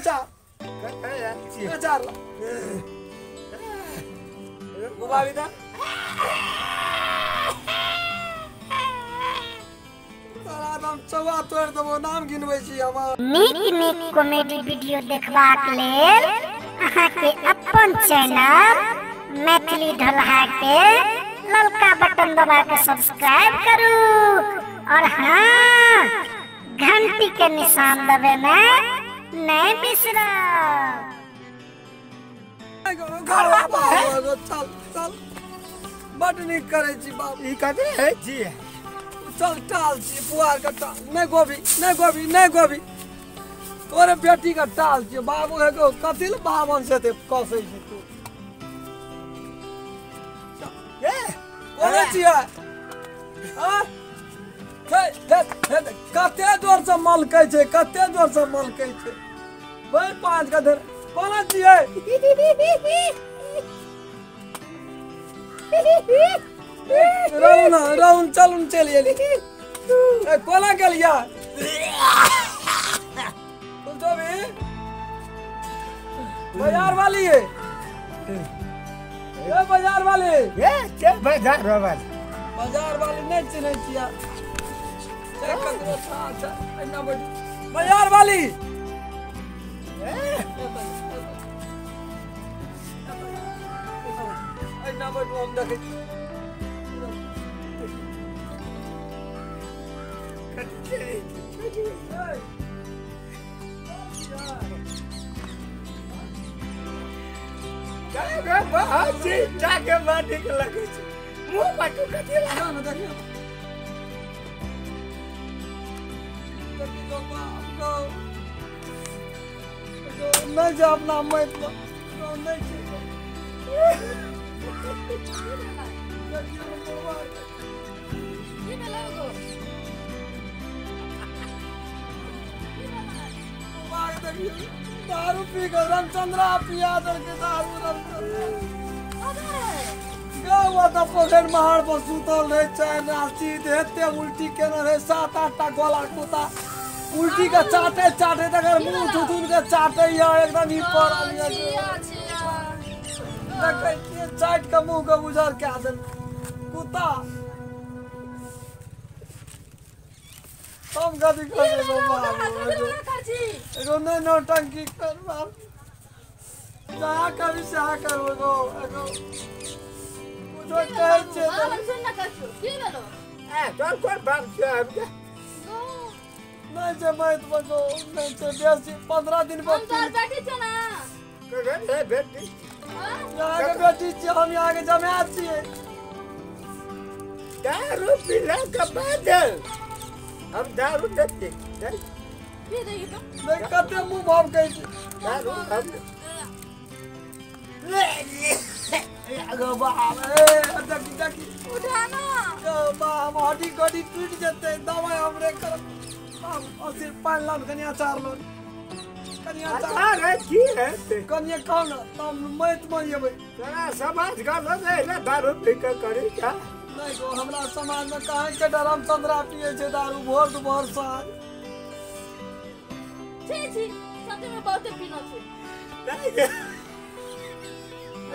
चार चार गुलाबी था चौवा तोड़ देबो नाम गिनबै छी हम नीक कॉमेडी वीडियो देखबाक लेल अहाँ के अपन चैनल मैथिली ढोलहा के ललका बटन दबा के सब्सक्राइब करू और हाँ घंटी के निशान दबाना नहीं बिसरो। चल चल बड नीक करे छी बाबू ई कते है जी चल टाल छी पुआर का टाल नहीं गोभी नहीं गोभी नहीं गोभी तोरे बेटी का टाल छी बाबू है को कथिल बावन से ते कसै छी तू ए कोने छी हां कते जोर से मलकै छै कते जोर से मलकै छै भाई पांच का धर कोना छी है राउन चलून चलिए कोना के लिया तो भी बाजार वाली है ये बाजार वाली ये के बाजार वाली नहीं चिन्ह छिया बाजार वाली हम देखे जाके बात लगे मुंह पटू कथी लगा ना देखियो नहीं जा अपना मैथ नहीं दारू पी कर रामचंद्रा पिया के दारू गाँव तो पोखर महाड़ पर सुतल रहे चाय नाची देते उल्टी केने रहे 7-8 टा गोला कुत्ता उल्टी का चाटे चाटे तकर मुंह थुथुन के चाटे या एकदम ही पर देखे चाट के मुंह के बुझार के दे कुत्ता हम गदी कर दो एगो नहीं नौटंकी कर बाप जा कभी से आ कर वो एगो जो कहे छे हम सुन न कछु की भेलो ए तोर कोन बात छै हम के नहीं जे मैं तो नहीं जे बेसी 15 दिन पर हम तोर बेटी छ ना करे है बेटी यहाँ के बेटी छी हम यहाँ के जमात छिए दारू पीला के बाद हम दारू देते पी दे तो नहीं कते मुंह भाव कहे छी दारू हम अगो बाप देखी उठाना बाप हड्डी गड्डी टूट जते दवाई हमरे कर सिर्फ 5 लाख कनिया 4 लाख कनिया 4 अरे की है कनिया कौन तम मैत में येबै तोरा समाज का ना दारू पी के करी क्या नहीं गो हमरा समाज में काहे के रामचंद्रा पिए छे दारू भोर दुपहर साँझ छी सत्य में बहुत पीना छै नहीं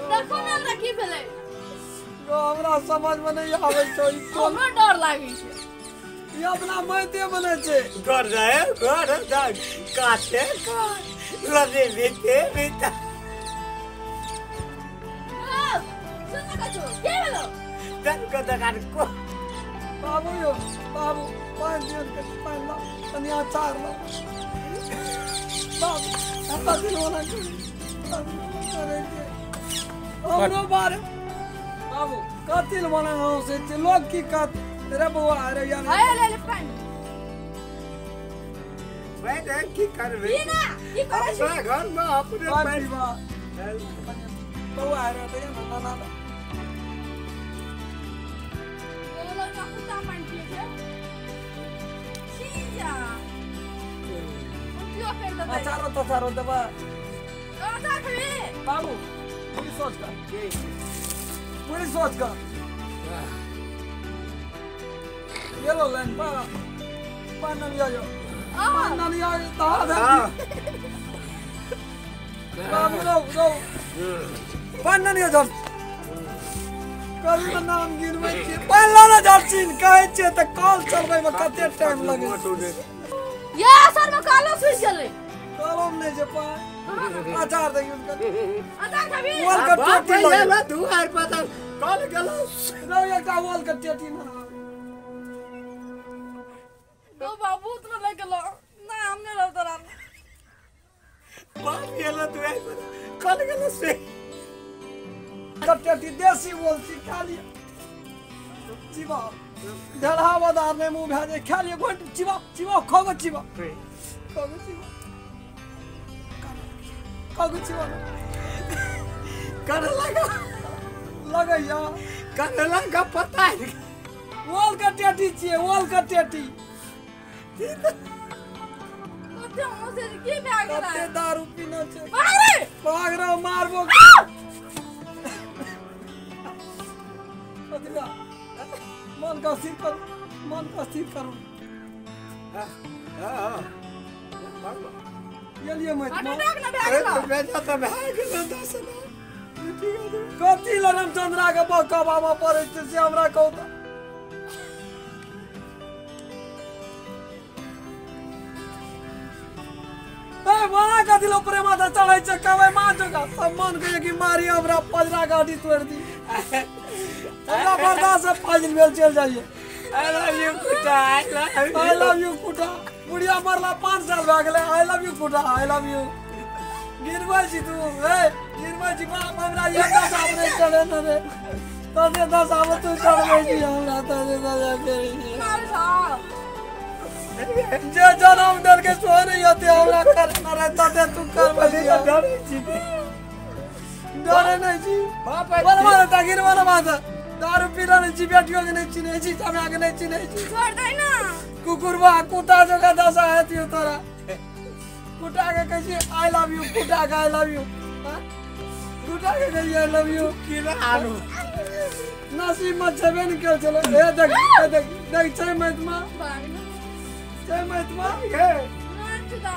देखो ना हमरा की भेलै गो हमरा समझ में नहीं आवे छै हमरा डर लागै छै ये अपना मैते बने छे कर रहे कर काटे लगे बीते बीता सुन न कछु की भेलो दन को दगार को बाबू यो बाबू 5 दिन के 5 लाख कनिया 4 लाख बाबू ऐसा दिन होना करे हमरो बारे बाबू कतिल बना हो से लोग की कत रे बुआ रे यार आया ले पानी मैं देख की करबे की ना की करे छी अपना घर में अपने पानी बा बुआ रे तो ना ना बोलो ना कुत्ता पानी पिए छै छी जा क्यों कर दे अचारो तो चारो दबा आता खबे बाबू पूरी सोच कर ये लो लाइन पान नहीं आयो ता दे बाबू रो पान नहीं झर कल नाम गिरबै छी पाला ना झरछिन कहै छै त कॉल चलबै में कते टाइम लगे या सर में कालो स्विच गेलै कलम नहीं जे पा आचार दे उनका आचार खाबी वॉल का टोटी लगे दुआर पर त कल गेलो रो एकटा वॉल का टेटी ना तो बाबू उतना ले गेलो ना हमने रहता रहा बाप गेलो दुआर पर कल गेलो से टेटी देसी वॉल सी खा लिया जीवा ढलहा बदार में मुंह भेजे खा लिया गोट जीवा खाओ जीवा खाओ जीवा कर लगे या करला का पता है वॉल का टेटी चाहिए वॉल का टेटी तो मुझे के में आ गया कते दारू पीना चाहिए अरे भाग रहा मारबो अदिला मन का स्थिर करो ये लिए मत अटक ना बैग ला बेटा त भाग गेलो दसना कथी ल रामचंद्रा के बकवामा पड़े छै से हमरा कहू त ए मारा कथी लो प्रेमा त चढ़ै छै कबै मार का सम्मान के कि मारी हमरा पजरा गाड़ी तोड़ दी हमरा बर्दाश्त से फाजिल भेल चल जाइए आई लव यू कुटा आई लव यू कुटा बुढ़िया मरला 5 साल भ गेलै आई लव यू कुटा आई लव यू गिरबै छी तू ए गिरबै छी बाप हमरा ये 10 आबरे चढ़े न रे तने 10 आब तू चढ़बै छी हमरा तने 10 फेरी मार साहब जे जन्म देल के सो नहीं होते हमरा कर न रे तते तू करबै छी डरे छी डरे नहीं छी बाप बरबर त गिरबै न बात दारू पीला नहीं छी बेटियों के नहीं चिन्है छी हमरा के नहीं चिन्है छी छोड़ दे ना कुकुरवा कुटा जगह 10 आती हो तोरा कुटा के कहिए आई लव यू कुटा के आई लव यू कुटा के कहिए आई लव यू किला आलू नसीब में छबे नहीं कर चलो ए देख छै मैतमा भाग ना छै मैतमा ये ना चुदा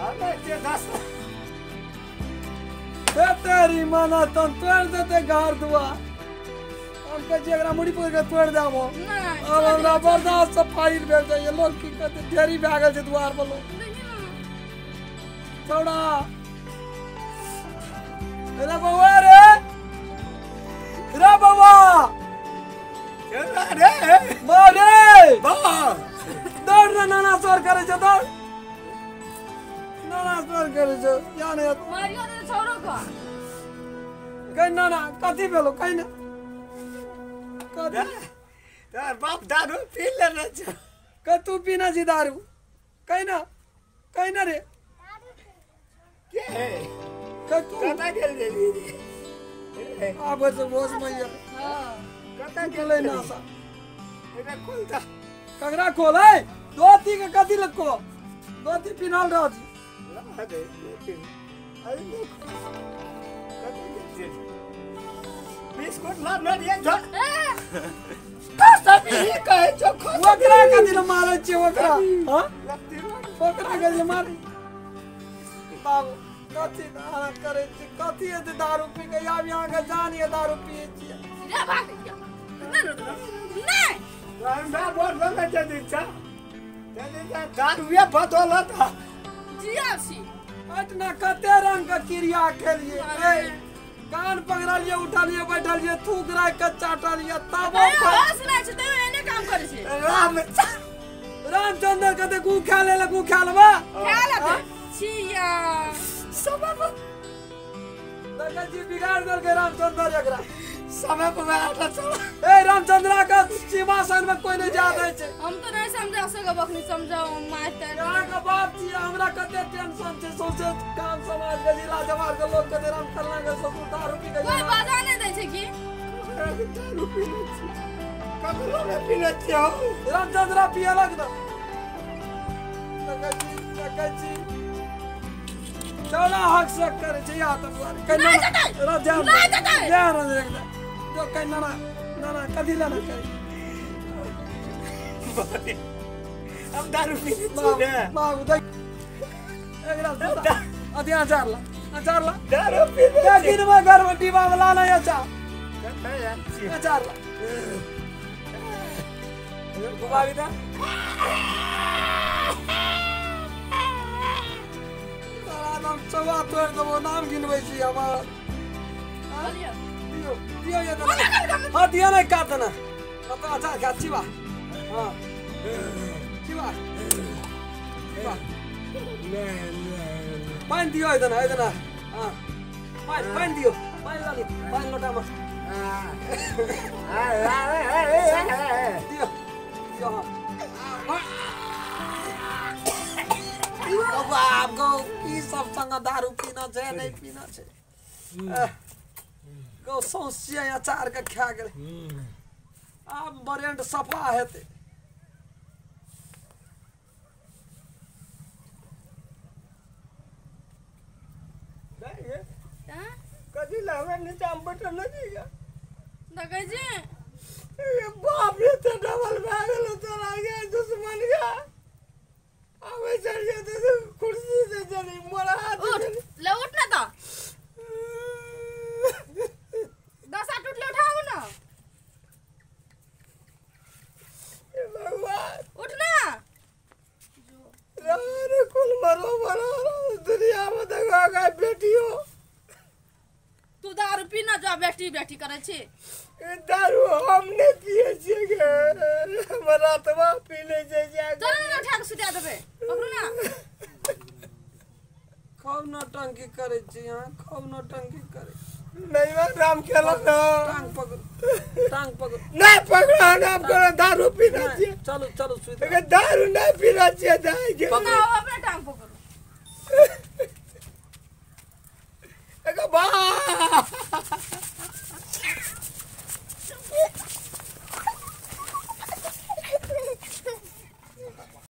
हमें जे 10 ए तेरी माना तन तोड़ देते घर दुआ हम के जेकरा मुड़ी पकड़ के तोड़ देबो ना अब हमरा बर्दाश्त से फाइल भेल जाइए लोग की कहते ढेरी भए गेल छै द्वार पर लोग छोड़ा रे बउआ रे बउआ चला रे मारे बा दौड़ रे नाना स्वर करे छ दौड़ नाना स्वर करे छ जाने मारियो दे छोरो को कहीं नाना कथी भेलो कहीं ना कथी तार बाप दारू पी लेने छ क तू पीना छी दारू कहीं ना रे के क तू कता गेल रे आब से होश में ये हां कता गेलै नासा एटा खोलता कगरा खोले दोती के कथी लको दोती पिनल रह छी ला दे अरे लोग कता गेल बिस्कुट ला न दिए छ तो सब ही कहे छ ओकरा कथी ल मारै छी ओकरा हां लगती ओकरा कथी ल मारै बाबू कथी दारा करे छी कथी है दारू पी के आब यहाँ के जानिए दारू पिए छी रे भाग ना ना रांडा बोल न जदी छ जदी दारू ये बदौलत जिया सी अटना कते रंग का क्रिया खेलिए ए कान पकड़लिए उठलिए बैठलिए थूक राख के चाटलिए तब होश नहीं छ तू एने काम करे छी राम रामचंद्र कते गु खा ले गु खा लेबा ख्याल है छिया सबब लगा जी बिगाड़ दल के रामचंद्र एकरा समय पर बैठा चला ए रामचंद्र का सिंहासन में कोई नहीं जा दे छे हम तो नहीं समझा सके बखनी समझाओ मास्टर यहाँ का बाप जी हमरा कते टेंशन छे सोचे काम समाज के जिला जवार के लोग कते राम करना के सब दारू पी के कोई बाजा नहीं दे छे की दारू पीने छी ककरो में पीने छी हो रामचंद्र पिए लग ना लगा जी चला हक से करे छे या तो नहीं देते। राजा नहीं देते। ध्यान रख जो कहना ना कदी लेना करे हम दारू पीने छी ने बाबू देख एकरा अति अचार ला दारू पीने लेकिन मैं घर में डिब्बा में लाना है अचार कता यार अचार ला बुबावी था नाम चवा तोड़ दो नाम गिनबै छी हमर बोलिए दियो ये तना हां दियो नहीं काट ना तो अच्छा का चिवा हां चिवा पानी दियो इधर हां पानी दियो पानी लाली पानी लोटा में दियो अब आपको ई सब संग दारू पीना छै नहीं पीना छै गो समस्या अचार का खा गेल अब बरेंट सफा हेते हां कदी लावे नीचे हम बटन नहीं गया दगे जी ये बाप रे तो डबल भागल तोरा गया दुश्मन गया अबे चल गया तो कुर्सी से चली मोरा हाथ उठ ले उठ ना तो 10 आठ उठ ले उठाओ ना ये भगवान उठ ना रे कुल मरो मरो दुनिया में देखो का बेटियो तू दारू पीना जो बेटी करे छी ये दारू हमने पिए छे गे हमरा तवा पी ले जे चल ना ठाक सुता देबे पकड़ू ना खूब नौटंकी करे छी हां खूब नौटंकी करे नहीं मैं राम खेला ना टांग पकड़ नहीं पकड़ा नाम करो दारू पीना छे चलो सुई अगर दारू नहीं पीना छे जाएंगे पकड़ो अपना टांग पकड़ो अगर बा